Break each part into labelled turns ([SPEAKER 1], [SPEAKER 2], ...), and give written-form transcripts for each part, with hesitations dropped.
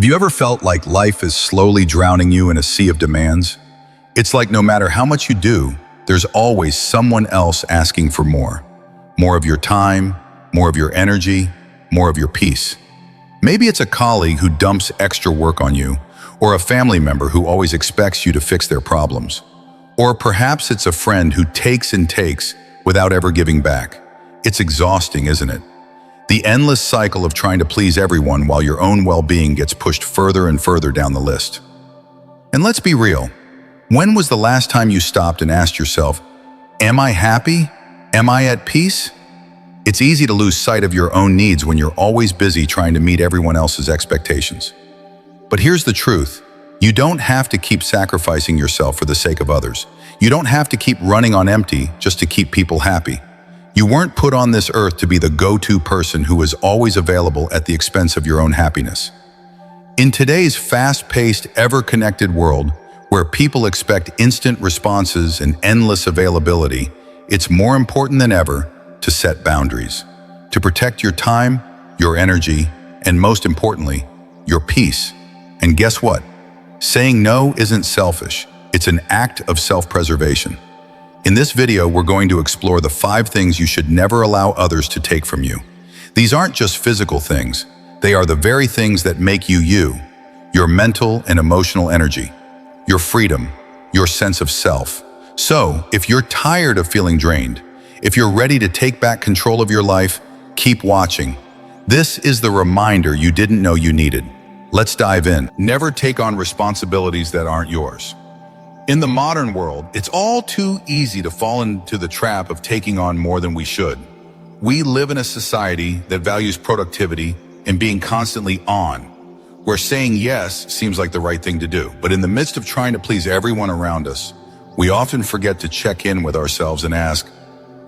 [SPEAKER 1] Have you ever felt like life is slowly drowning you in a sea of demands? It's like no matter how much you do, there's always someone else asking for more. More of your time, more of your energy, more of your peace. Maybe it's a colleague who dumps extra work on you, or a family member who always expects you to fix their problems. Or perhaps it's a friend who takes and takes without ever giving back. It's exhausting, isn't it? The endless cycle of trying to please everyone while your own well-being gets pushed further and further down the list. And let's be real. When was the last time you stopped and asked yourself, am I happy? Am I at peace? It's easy to lose sight of your own needs when you're always busy trying to meet everyone else's expectations. But here's the truth. You don't have to keep sacrificing yourself for the sake of others. You don't have to keep running on empty just to keep people happy. You weren't put on this earth to be the go-to person who is always available at the expense of your own happiness. In today's fast-paced, ever-connected world, where people expect instant responses and endless availability, it's more important than ever to set boundaries, to protect your time, your energy, and most importantly, your peace. And guess what? Saying no isn't selfish. It's an act of self-preservation. In this video, we're going to explore the 5 things you should never allow others to take from you. These aren't just physical things. They are the very things that make you you, your mental and emotional energy, your freedom, your sense of self. So, if you're tired of feeling drained, if you're ready to take back control of your life, keep watching. This is the reminder you didn't know you needed. Let's dive in. Never take on responsibilities that aren't yours. In the modern world, it's all too easy to fall into the trap of taking on more than we should. We live in a society that values productivity and being constantly on, where saying yes seems like the right thing to do. But in the midst of trying to please everyone around us, we often forget to check in with ourselves and ask,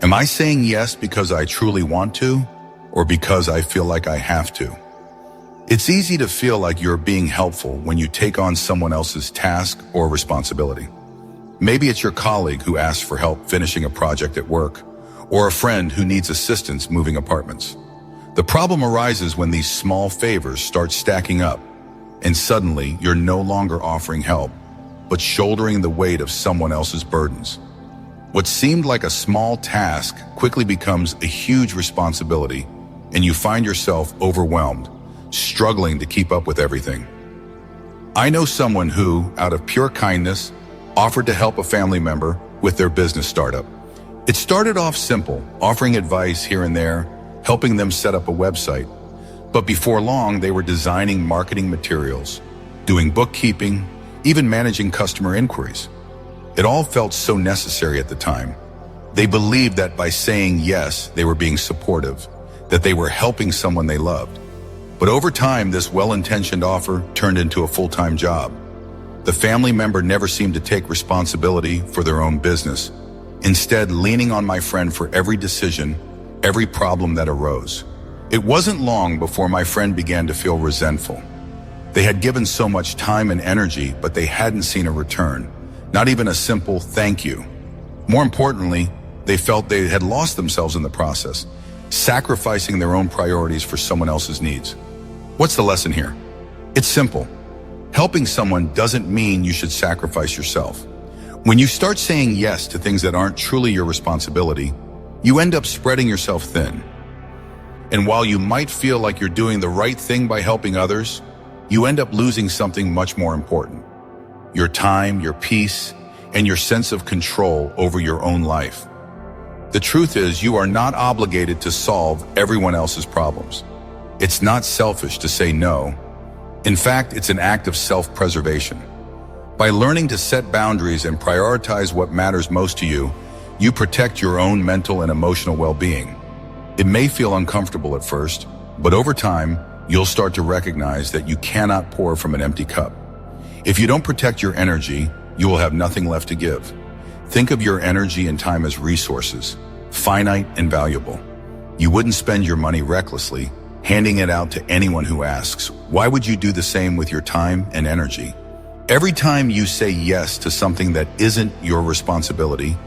[SPEAKER 1] am I saying yes because I truly want to, or because I feel like I have to? It's easy to feel like you're being helpful when you take on someone else's task or responsibility. Maybe it's your colleague who asks for help finishing a project at work, or a friend who needs assistance moving apartments. The problem arises when these small favors start stacking up, and suddenly you're no longer offering help, but shouldering the weight of someone else's burdens. What seemed like a small task quickly becomes a huge responsibility, and you find yourself overwhelmed, struggling to keep up with everything. I know someone who, out of pure kindness, offered to help a family member with their business startup. It started off simple, offering advice here and there, helping them set up a website. But before long, they were designing marketing materials, doing bookkeeping, even managing customer inquiries. It all felt so necessary at the time. They believed that by saying yes, they were being supportive, that they were helping someone they loved. But over time, this well-intentioned offer turned into a full-time job. The family member never seemed to take responsibility for their own business, instead leaning on my friend for every decision, every problem that arose. It wasn't long before my friend began to feel resentful. They had given so much time and energy, but they hadn't seen a return, not even a simple thank you. More importantly, they felt they had lost themselves in the process, sacrificing their own priorities for someone else's needs. What's the lesson here? It's simple. Helping someone doesn't mean you should sacrifice yourself. When you start saying yes to things that aren't truly your responsibility, you end up spreading yourself thin. And while you might feel like you're doing the right thing by helping others, you end up losing something much more important: your time, your peace, and your sense of control over your own life. The truth is, you are not obligated to solve everyone else's problems. It's not selfish to say no. In fact, it's an act of self-preservation. By learning to set boundaries and prioritize what matters most to you, you protect your own mental and emotional well-being. It may feel uncomfortable at first, but over time, you'll start to recognize that you cannot pour from an empty cup. If you don't protect your energy, you will have nothing left to give. Think of your energy and time as resources, finite and valuable. You wouldn't spend your money recklessly, handing it out to anyone who asks. Why would you do the same with your time and energy? Every time you say yes to something that isn't your responsibility,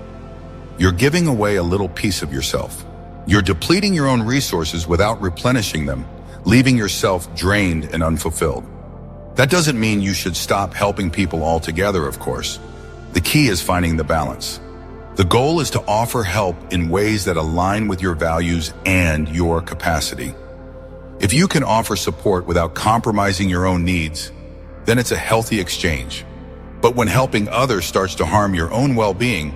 [SPEAKER 1] you're giving away a little piece of yourself. You're depleting your own resources without replenishing them, leaving yourself drained and unfulfilled. That doesn't mean you should stop helping people altogether, of course. The key is finding the balance. The goal is to offer help in ways that align with your values and your capacity. If you can offer support without compromising your own needs, then it's a healthy exchange. But when helping others starts to harm your own well-being,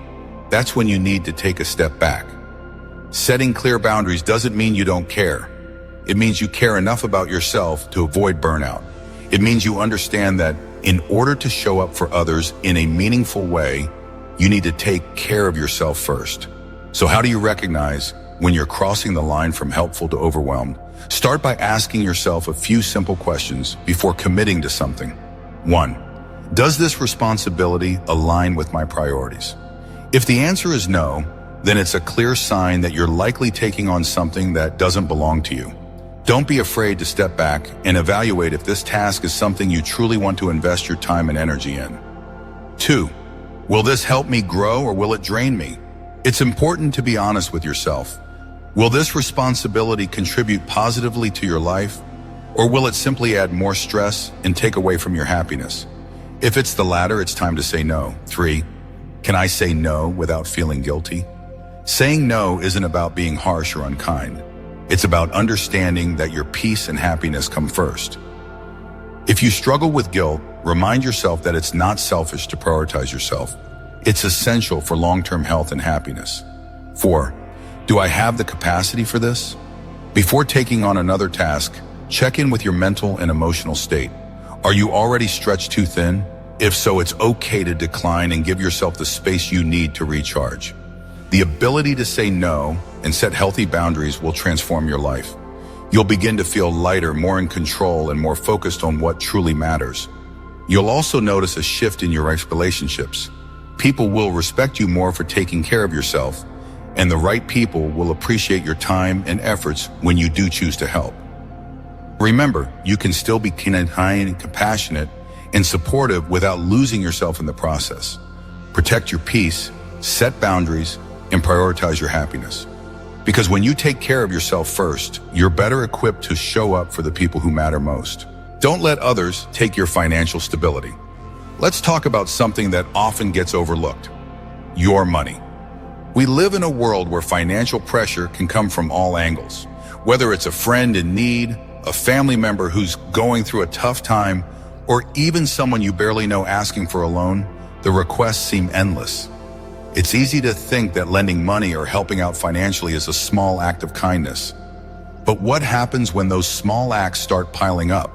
[SPEAKER 1] that's when you need to take a step back. Setting clear boundaries doesn't mean you don't care. It means you care enough about yourself to avoid burnout. It means you understand that in order to show up for others in a meaningful way, you need to take care of yourself first. So how do you recognize when you're crossing the line from helpful to overwhelmed? Start by asking yourself a few simple questions before committing to something. 1. Does this responsibility align with my priorities? If the answer is no, then it's a clear sign that you're likely taking on something that doesn't belong to you. Don't be afraid to step back and evaluate if this task is something you truly want to invest your time and energy in. 2. Will this help me grow or will it drain me? It's important to be honest with yourself. Will this responsibility contribute positively to your life, or will it simply add more stress and take away from your happiness? If it's the latter, it's time to say no. 3. Can I say no without feeling guilty? Saying no isn't about being harsh or unkind. It's about understanding that your peace and happiness come first. If you struggle with guilt, remind yourself that it's not selfish to prioritize yourself. It's essential for long-term health and happiness. 4. Do I have the capacity for this? Before taking on another task, check in with your mental and emotional state. Are you already stretched too thin? If so, it's okay to decline and give yourself the space you need to recharge. The ability to say no and set healthy boundaries will transform your life. You'll begin to feel lighter, more in control, and more focused on what truly matters. You'll also notice a shift in your relationships. People will respect you more for taking care of yourself, and the right people will appreciate your time and efforts when you do choose to help. Remember, you can still be kind, compassionate, and supportive without losing yourself in the process. Protect your peace, set boundaries, and prioritize your happiness. Because when you take care of yourself first, you're better equipped to show up for the people who matter most. Don't let others take your financial stability. Let's talk about something that often gets overlooked: your money. We live in a world where financial pressure can come from all angles. Whether it's a friend in need, a family member who's going through a tough time, or even someone you barely know asking for a loan, the requests seem endless. It's easy to think that lending money or helping out financially is a small act of kindness. But what happens when those small acts start piling up?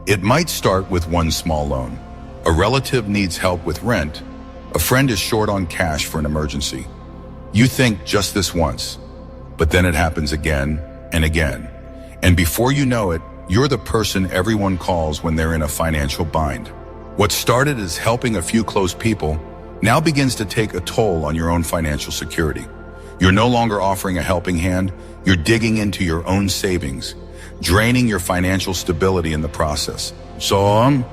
[SPEAKER 1] It might start with one small loan. A relative needs help with rent. A friend is short on cash for an emergency. You think just this once, but then it happens again and again. And before you know it, you're the person everyone calls when they're in a financial bind. What started as helping a few close people now begins to take a toll on your own financial security. You're no longer offering a helping hand, you're digging into your own savings, draining your financial stability in the process. So,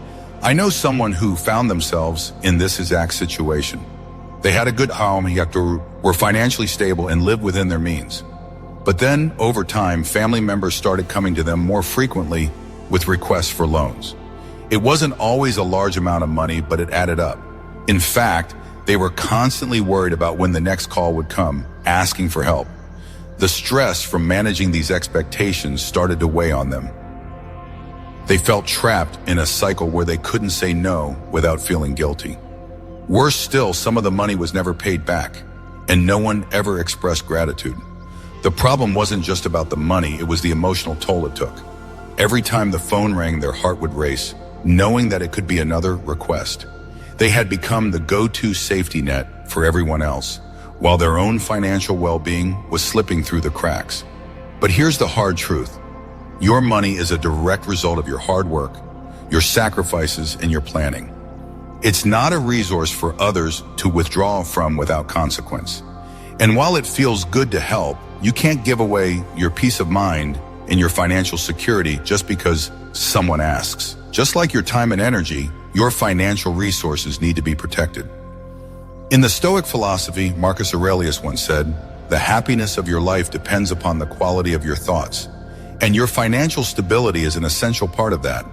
[SPEAKER 1] I know someone who found themselves in this exact situation. They had a good home, were financially stable and lived within their means. But then, over time, family members started coming to them more frequently with requests for loans. It wasn't always a large amount of money, but it added up. In fact, they were constantly worried about when the next call would come, asking for help. The stress from managing these expectations started to weigh on them. They felt trapped in a cycle where they couldn't say no without feeling guilty. Worse still, some of the money was never paid back, and no one ever expressed gratitude. The problem wasn't just about the money, it was the emotional toll it took. Every time the phone rang, their heart would race, knowing that it could be another request. They had become the go-to safety net for everyone else, while their own financial well-being was slipping through the cracks. But here's the hard truth. Your money is a direct result of your hard work, your sacrifices, and your planning. It's not a resource for others to withdraw from without consequence. And while it feels good to help, you can't give away your peace of mind and your financial security just because someone asks. Just like your time and energy, your financial resources need to be protected. In the Stoic philosophy, Marcus Aurelius once said, "The happiness of your life depends upon the quality of your thoughts, and your financial stability is an essential part of that."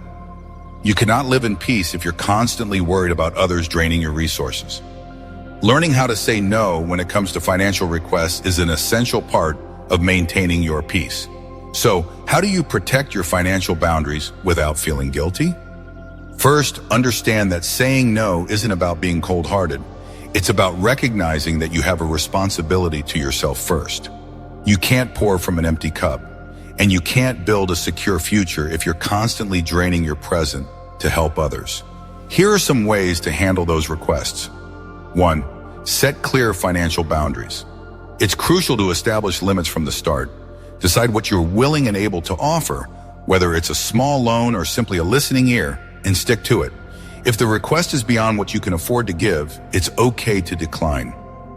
[SPEAKER 1] You cannot live in peace if you're constantly worried about others draining your resources. Learning how to say no when it comes to financial requests is an essential part of maintaining your peace. So, how do you protect your financial boundaries without feeling guilty? First, understand that saying no isn't about being cold-hearted. It's about recognizing that you have a responsibility to yourself first. You can't pour from an empty cup, and you can't build a secure future if you're constantly draining your present to help others. Here are some ways to handle those requests. 1. Set clear financial boundaries. It's crucial to establish limits from the start. Decide what you're willing and able to offer, whether it's a small loan or simply a listening ear, and stick to it. If the request is beyond what you can afford to give, it's okay to decline.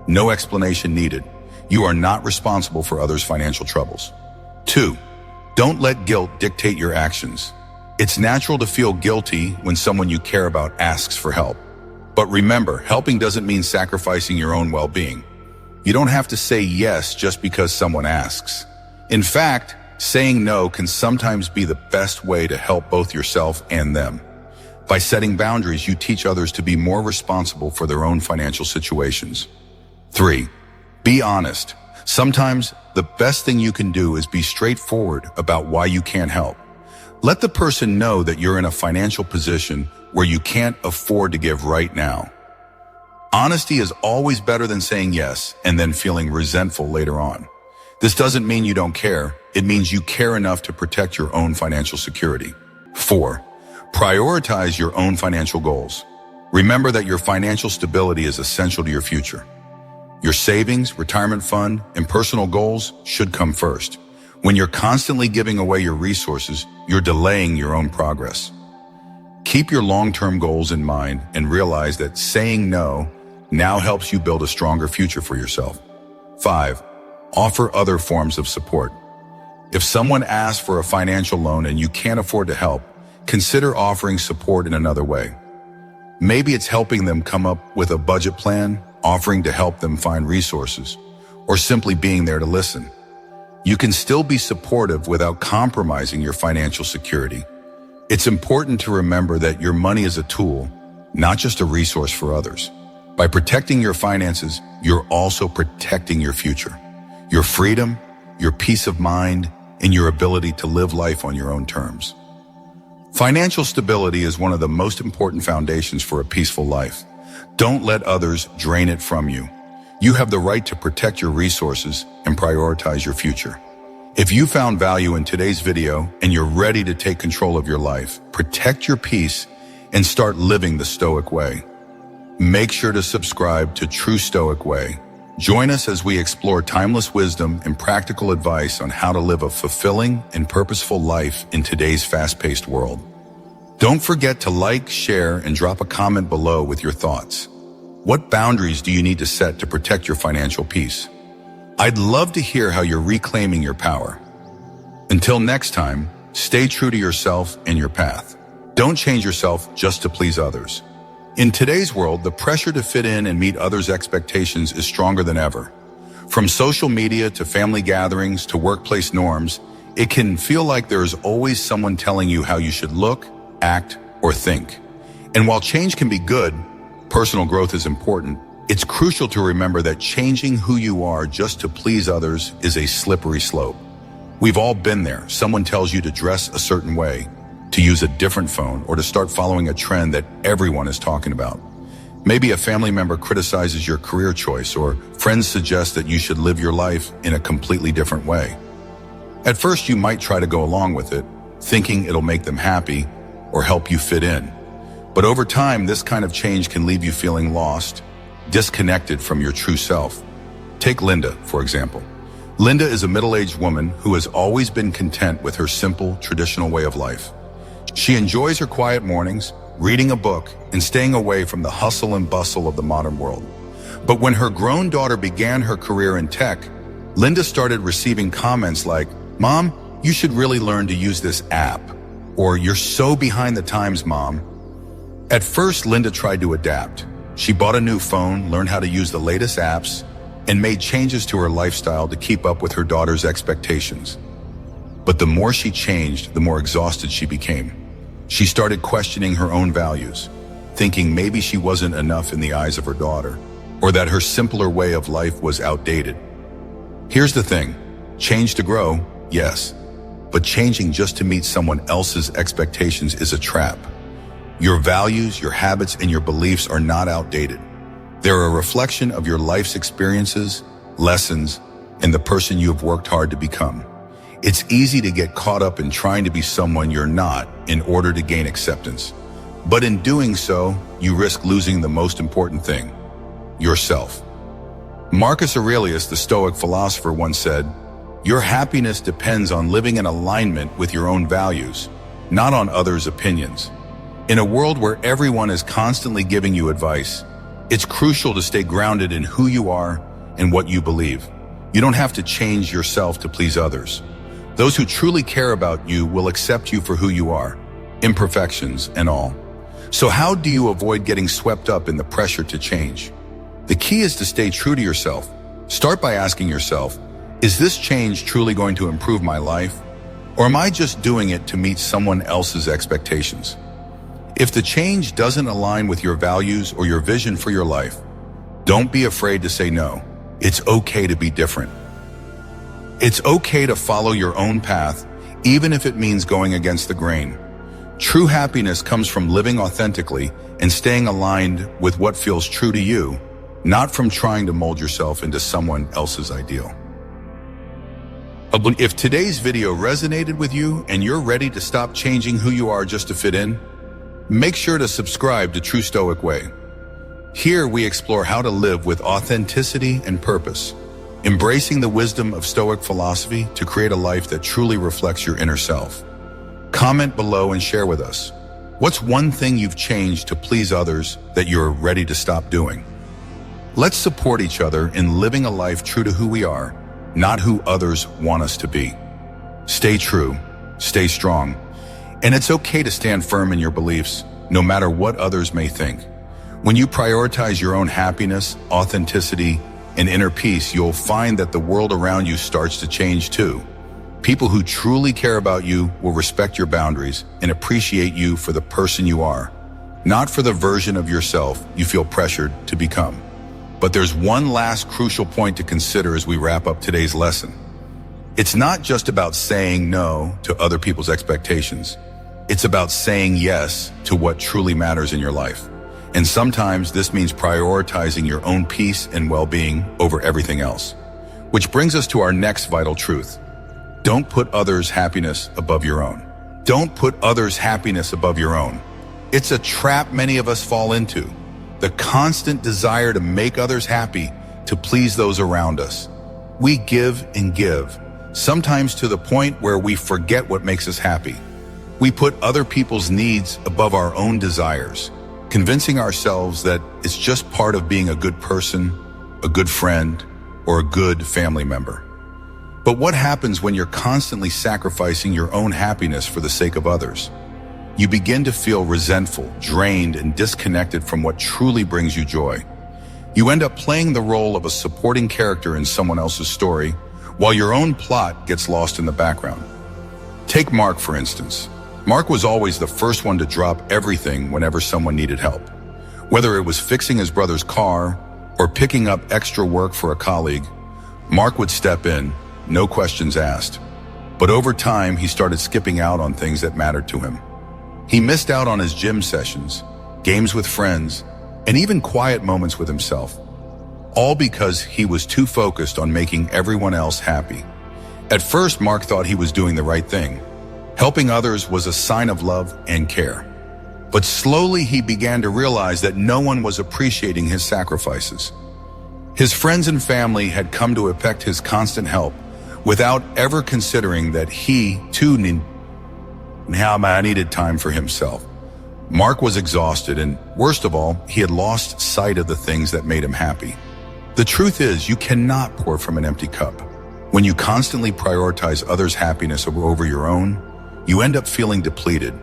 [SPEAKER 1] No explanation needed. You are not responsible for others' financial troubles. 2. Don't let guilt dictate your actions. It's natural to feel guilty when someone you care about asks for help. But remember, helping doesn't mean sacrificing your own well-being. You don't have to say yes just because someone asks. In fact, saying no can sometimes be the best way to help both yourself and them. By setting boundaries, you teach others to be more responsible for their own financial situations. 3. Be honest. Sometimes the best thing you can do is be straightforward about why you can't help. Let the person know that you're in a financial position where you can't afford to give right now. Honesty is always better than saying yes and then feeling resentful later on. This doesn't mean you don't care. It means you care enough to protect your own financial security. 4. Prioritize your own financial goals. Remember that your financial stability is essential to your future. Your savings, retirement fund, and personal goals should come first. When you're constantly giving away your resources, you're delaying your own progress. Keep your long-term goals in mind and realize that saying no now helps you build a stronger future for yourself. 5. Offer other forms of support. If someone asks for a financial loan and you can't afford to help, consider offering support in another way. Maybe it's helping them come up with a budget plan, offering to help them find resources, or simply being there to listen. You can still be supportive without compromising your financial security. It's important to remember that your money is a tool, not just a resource for others. By protecting your finances, you're also protecting your future, your freedom, your peace of mind, and your ability to live life on your own terms. Financial stability is one of the most important foundations for a peaceful life. Don't let others drain it from you. You have the right to protect your resources and prioritize your future. If you found value in today's video and you're ready to take control of your life, protect your peace, and start living the Stoic Way, make sure to subscribe to True Stoic Way. Join us as we explore timeless wisdom and practical advice on how to live a fulfilling and purposeful life in today's fast-paced world. Don't forget to like, share, and drop a comment below with your thoughts. What boundaries do you need to set to protect your financial peace? I'd love to hear how you're reclaiming your power. Until next time, stay true to yourself and your path. Don't change yourself just to please others. In today's world, the pressure to fit in and meet others' expectations is stronger than ever. From social media to family gatherings to workplace norms, it can feel like there is always someone telling you how you should look, act, or think. And while change can be good, personal growth is important, it's crucial to remember that changing who you are just to please others is a slippery slope. We've all been there. Someone tells you to dress a certain way, to use a different phone, or to start following a trend that everyone is talking about. Maybe a family member criticizes your career choice, or friends suggest that you should live your life in a completely different way. At first, you might try to go along with it, thinking it'll make them happy or help you fit in. But over time, this kind of change can leave you feeling lost, disconnected from your true self. Take Linda, for example. Linda is a middle-aged woman who has always been content with her simple, traditional way of life. She enjoys her quiet mornings, reading a book, and staying away from the hustle and bustle of the modern world. But when her grown daughter began her career in tech, Linda started receiving comments like, "Mom, you should really learn to use this app," or "You're so behind the times, Mom." At first, Linda tried to adapt. She bought a new phone, learned how to use the latest apps, and made changes to her lifestyle to keep up with her daughter's expectations. But the more she changed, the more exhausted she became. She started questioning her own values, thinking maybe she wasn't enough in the eyes of her daughter, or that her simpler way of life was outdated. Here's the thing, change to grow, yes, but changing just to meet someone else's expectations is a trap. Your values, your habits, and your beliefs are not outdated. They're a reflection of your life's experiences, lessons, and the person you have worked hard to become. It's easy to get caught up in trying to be someone you're not in order to gain acceptance. But in doing so, you risk losing the most important thing, yourself. Marcus Aurelius, the Stoic philosopher, once said, "Your happiness depends on living in alignment with your own values, not on others' opinions." In a world where everyone is constantly giving you advice, it's crucial to stay grounded in who you are and what you believe. You don't have to change yourself to please others. Those who truly care about you will accept you for who you are, imperfections and all. So how do you avoid getting swept up in the pressure to change? The key is to stay true to yourself. Start by asking yourself, is this change truly going to improve my life? Or am I just doing it to meet someone else's expectations? If the change doesn't align with your values or your vision for your life, don't be afraid to say no. It's okay to be different. It's okay to follow your own path, even if it means going against the grain. True happiness comes from living authentically and staying aligned with what feels true to you, not from trying to mold yourself into someone else's ideal. If today's video resonated with you and you're ready to stop changing who you are just to fit in, make sure to subscribe to True Stoic Way. Here we explore how to live with authenticity and purpose, embracing the wisdom of Stoic philosophy to create a life that truly reflects your inner self. Comment below and share with us, what's one thing you've changed to please others that you're ready to stop doing? Let's support each other in living a life true to who we are, not who others want us to be. Stay true, stay strong, and it's okay to stand firm in your beliefs, no matter what others may think. When you prioritize your own happiness, authenticity, and inner peace, you'll find that the world around you starts to change too. People who truly care about you will respect your boundaries and appreciate you for the person you are, not for the version of yourself you feel pressured to become. But there's one last crucial point to consider as we wrap up today's lesson. It's not just about saying no to other people's expectations. It's about saying yes to what truly matters in your life. And sometimes this means prioritizing your own peace and well-being over everything else. Which brings us to our next vital truth. Don't put others' happiness above your own. Don't put others' happiness above your own. It's a trap many of us fall into. The constant desire to make others happy, to please those around us. We give and give, sometimes to the point where we forget what makes us happy. We put other people's needs above our own desires, convincing ourselves that it's just part of being a good person, a good friend, or a good family member. But what happens when you're constantly sacrificing your own happiness for the sake of others? You begin to feel resentful, drained, and disconnected from what truly brings you joy. You end up playing the role of a supporting character in someone else's story, while your own plot gets lost in the background. Take Mark, for instance. Mark was always the first one to drop everything whenever someone needed help. Whether it was fixing his brother's car or picking up extra work for a colleague, Mark would step in, no questions asked. But over time, he started skipping out on things that mattered to him. He missed out on his gym sessions, games with friends, and even quiet moments with himself, all because he was too focused on making everyone else happy. At first, Mark thought he was doing the right thing. Helping others was a sign of love and care. But slowly he began to realize that no one was appreciating his sacrifices. His friends and family had come to expect his constant help without ever considering that he too needed time for himself. Mark was exhausted and, worst of all, he had lost sight of the things that made him happy. The truth is, you cannot pour from an empty cup. When you constantly prioritize others' happiness over your own, you end up feeling depleted,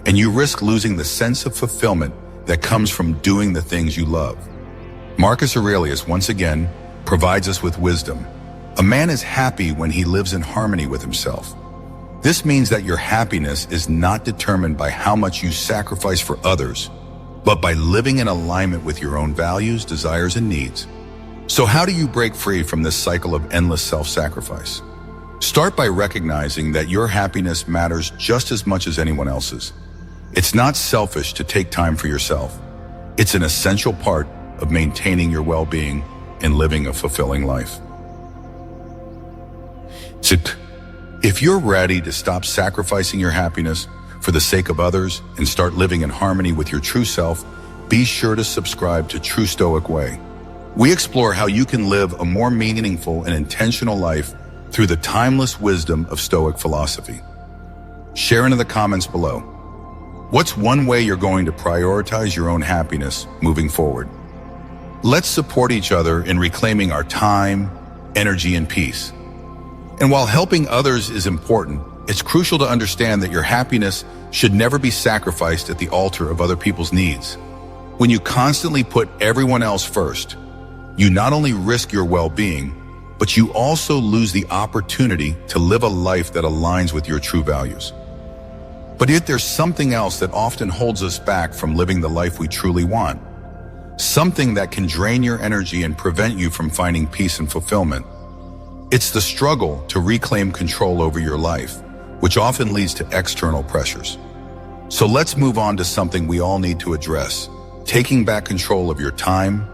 [SPEAKER 1] and you risk losing the sense of fulfillment that comes from doing the things you love. Marcus Aurelius, once again, provides us with wisdom. A man is happy when he lives in harmony with himself. This means that your happiness is not determined by how much you sacrifice for others, but by living in alignment with your own values, desires, and needs. So how do you break free from this cycle of endless self-sacrifice? Start by recognizing that your happiness matters just as much as anyone else's. It's not selfish to take time for yourself. It's an essential part of maintaining your well-being and living a fulfilling life. If you're ready to stop sacrificing your happiness for the sake of others and start living in harmony with your true self, be sure to subscribe to True Stoic Way. We explore how you can live a more meaningful and intentional life through the timeless wisdom of Stoic philosophy. Share in the comments below. What's one way you're going to prioritize your own happiness moving forward? Let's support each other in reclaiming our time, energy, and peace. And while helping others is important, it's crucial to understand that your happiness should never be sacrificed at the altar of other people's needs. When you constantly put everyone else first, you not only risk your well-being, but you also lose the opportunity to live a life that aligns with your true values. But yet there's something else that often holds us back from living the life we truly want. Something that can drain your energy and prevent you from finding peace and fulfillment. It's the struggle to reclaim control over your life, which often leads to external pressures. So let's move on to something we all need to address: taking back control of your time,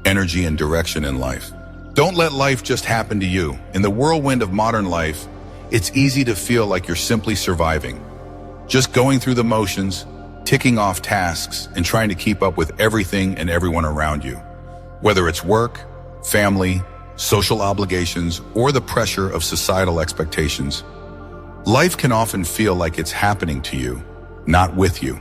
[SPEAKER 1] energy, and direction in life. Don't let life just happen to you. In the whirlwind of modern life, it's easy to feel like you're simply surviving, just going through the motions, ticking off tasks, and trying to keep up with everything and everyone around you. Whether it's work, family, social obligations, or the pressure of societal expectations, life can often feel like it's happening to you, not with you.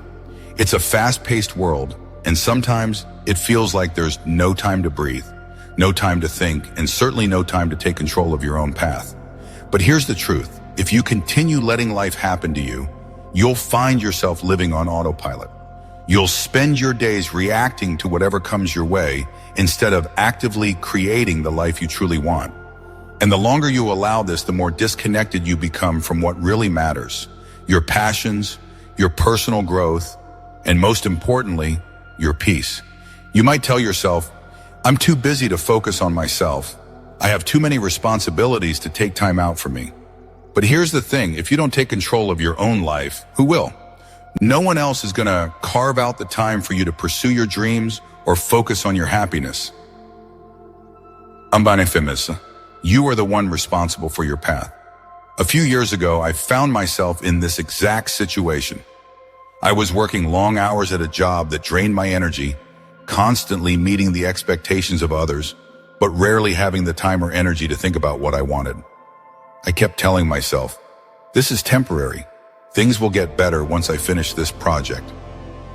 [SPEAKER 1] It's a fast-paced world, and sometimes it feels like there's no time to breathe, no time to think, and certainly no time to take control of your own path. But here's the truth: if you continue letting life happen to you, you'll find yourself living on autopilot. You'll spend your days reacting to whatever comes your way instead of actively creating the life you truly want. And the longer you allow this, the more disconnected you become from what really matters: your passions, your personal growth, and most importantly, your peace. You might tell yourself, "I'm too busy to focus on myself. I have too many responsibilities to take time out for me." But here's the thing: if you don't take control of your own life, who will? No one else is going to carve out the time for you to pursue your dreams or focus on your happiness. You are the one responsible for your path. A few years ago, I found myself in this exact situation. I was working long hours at a job that drained my energy, constantly meeting the expectations of others, but rarely having the time or energy to think about what I wanted. I kept telling myself, "This is temporary. Things will get better once I finish this project,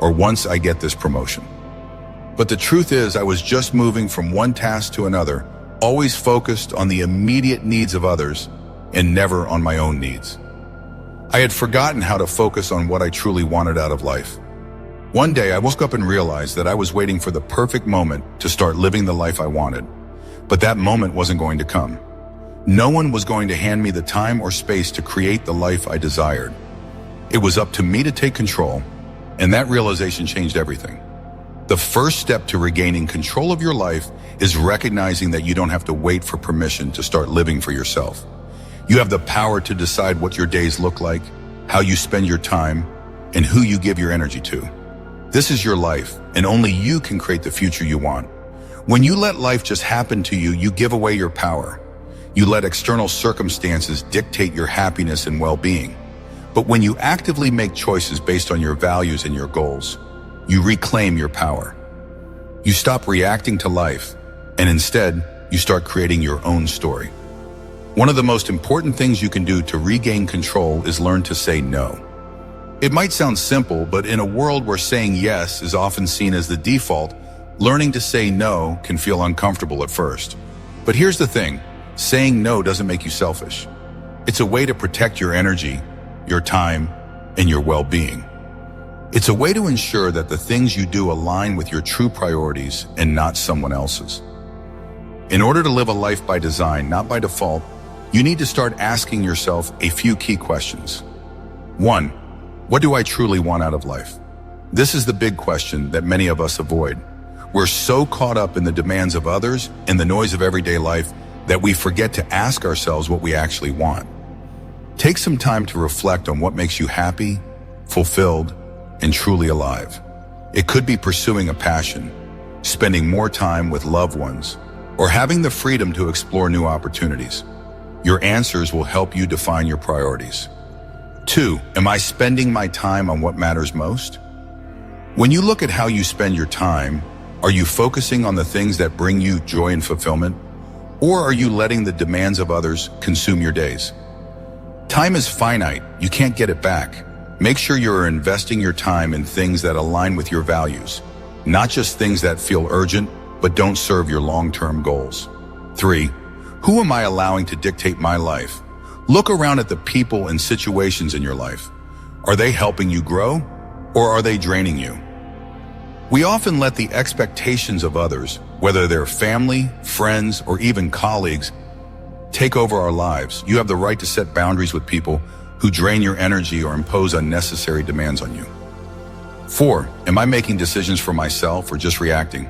[SPEAKER 1] or once I get this promotion." But the truth is, I was just moving from one task to another, always focused on the immediate needs of others and never on my own needs. I had forgotten how to focus on what I truly wanted out of life. One day, I woke up and realized that I was waiting for the perfect moment to start living the life I wanted. But that moment wasn't going to come. No one was going to hand me the time or space to create the life I desired. It was up to me to take control, and that realization changed everything. The first step to regaining control of your life is recognizing that you don't have to wait for permission to start living for yourself. You have the power to decide what your days look like, how you spend your time, and who you give your energy to. This is your life, and only you can create the future you want. When you let life just happen to you, you give away your power. You let external circumstances dictate your happiness and well-being. But when you actively make choices based on your values and your goals, you reclaim your power. You stop reacting to life, and instead, you start creating your own story. One of the most important things you can do to regain control is learn to say no. It might sound simple, but in a world where saying yes is often seen as the default, learning to say no can feel uncomfortable at first. But here's the thing: saying no doesn't make you selfish. It's a way to protect your energy, your time, and your well-being. It's a way to ensure that the things you do align with your true priorities and not someone else's. In order to live a life by design, not by default, you need to start asking yourself a few key questions. 1. What do I truly want out of life? This is the big question that many of us avoid. We're so caught up in the demands of others and the noise of everyday life that we forget to ask ourselves what we actually want. Take some time to reflect on what makes you happy, fulfilled, and truly alive. It could be pursuing a passion, spending more time with loved ones, or having the freedom to explore new opportunities. Your answers will help you define your priorities. 2. Am I spending my time on what matters most? When you look at how you spend your time, are you focusing on the things that bring you joy and fulfillment? Or are you letting the demands of others consume your days? Time is finite. You can't get it back. Make sure you're investing your time in things that align with your values, not just things that feel urgent but don't serve your long-term goals. 3. Who am I allowing to dictate my life? Look around at the people and situations in your life. Are they helping you grow, or are they draining you? We often let the expectations of others, whether they're family, friends, or even colleagues, take over our lives. You have the right to set boundaries with people who drain your energy or impose unnecessary demands on you. 4. Am I making decisions for myself or just reacting?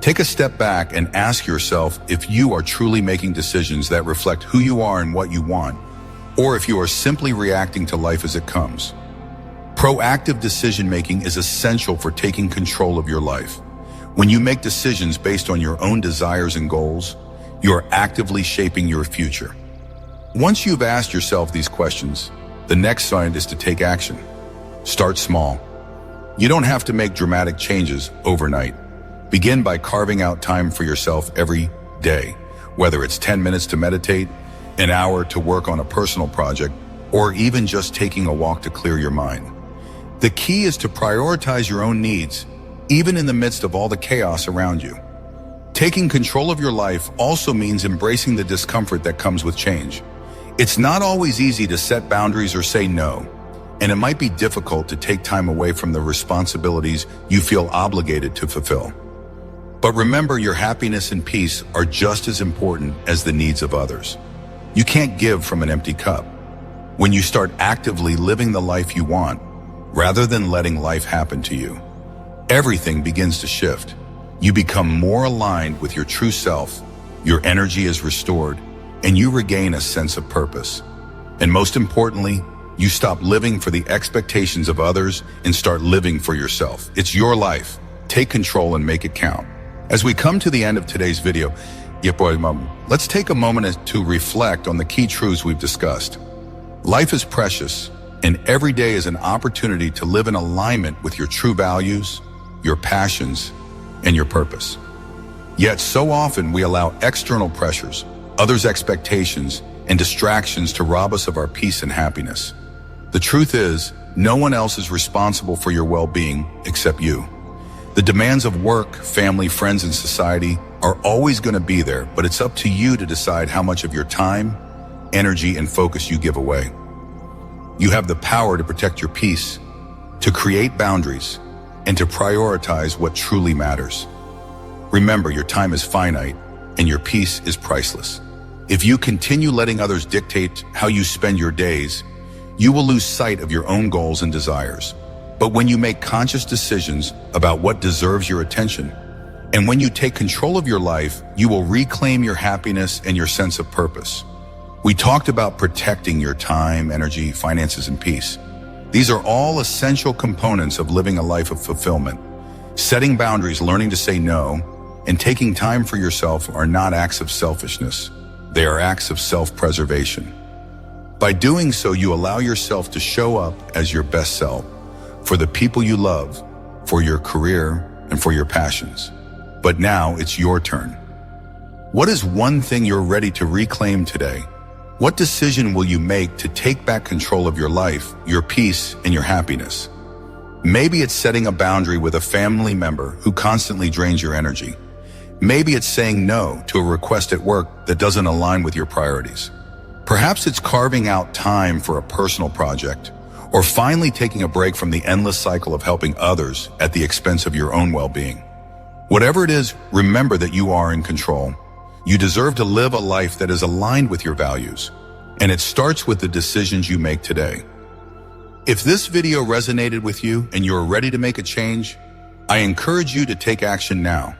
[SPEAKER 1] Take a step back and ask yourself if you are truly making decisions that reflect who you are and what you want, or if you are simply reacting to life as it comes. Proactive decision-making is essential for taking control of your life. When you make decisions based on your own desires and goals, you are actively shaping your future. Once you've asked yourself these questions, the next sign is to take action. Start small. You don't have to make dramatic changes overnight. Begin by carving out time for yourself every day, whether it's 10 minutes to meditate, an hour to work on a personal project, or even just taking a walk to clear your mind. The key is to prioritize your own needs, even in the midst of all the chaos around you. Taking control of your life also means embracing the discomfort that comes with change. It's not always easy to set boundaries or say no, and it might be difficult to take time away from the responsibilities you feel obligated to fulfill. But remember, your happiness and peace are just as important as the needs of others. You can't give from an empty cup. When you start actively living the life you want, rather than letting life happen to you, everything begins to shift. You become more aligned with your true self, your energy is restored, and you regain a sense of purpose. And most importantly, you stop living for the expectations of others and start living for yourself. It's your life. Take control and make it count. As we come to the end of today's video, let's take a moment to reflect on the key truths we've discussed. Life is precious, and every day is an opportunity to live in alignment with your true values, your passions, and your purpose. Yet so often we allow external pressures, others' expectations, and distractions to rob us of our peace and happiness. The truth is, no one else is responsible for your well-being except you. The demands of work, family, friends, and society are always going to be there, but it's up to you to decide how much of your time, energy, and focus you give away. You have the power to protect your peace, to create boundaries, and to prioritize what truly matters. Remember, your time is finite, and your peace is priceless. If you continue letting others dictate how you spend your days, you will lose sight of your own goals and desires. But when you make conscious decisions about what deserves your attention, and when you take control of your life, you will reclaim your happiness and your sense of purpose. We talked about protecting your time, energy, finances, and peace. These are all essential components of living a life of fulfillment. Setting boundaries, learning to say no, and taking time for yourself are not acts of selfishness. They are acts of self-preservation. By doing so, you allow yourself to show up as your best self, for the people you love, for your career, and for your passions. But now it's your turn. What is one thing you're ready to reclaim today? What decision will you make to take back control of your life, your peace, and your happiness? Maybe it's setting a boundary with a family member who constantly drains your energy. Maybe it's saying no to a request at work that doesn't align with your priorities. Perhaps it's carving out time for a personal project, or finally taking a break from the endless cycle of helping others at the expense of your own well-being. Whatever it is, remember that you are in control. You deserve to live a life that is aligned with your values, And it starts with the decisions you make today. If this video resonated with you and you're ready to make a change, I encourage you to take action now.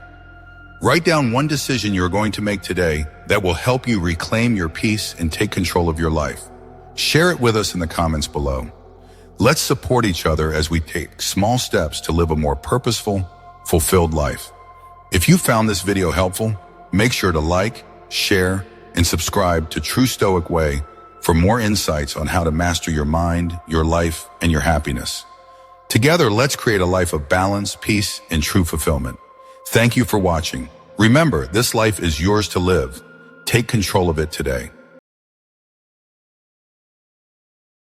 [SPEAKER 1] Write down one decision you're going to make today that will help you reclaim your peace and take control of your life. Share it with us in the comments below. Let's support each other as we take small steps to live a more purposeful, fulfilled life. If you found this video helpful, make sure to like, share, and subscribe to True Stoic Way for more insights on how to master your mind, your life, and your happiness. Together, let's create a life of balance, peace, and true fulfillment. Thank you for watching. Remember, this life is yours to live. Take control of it today.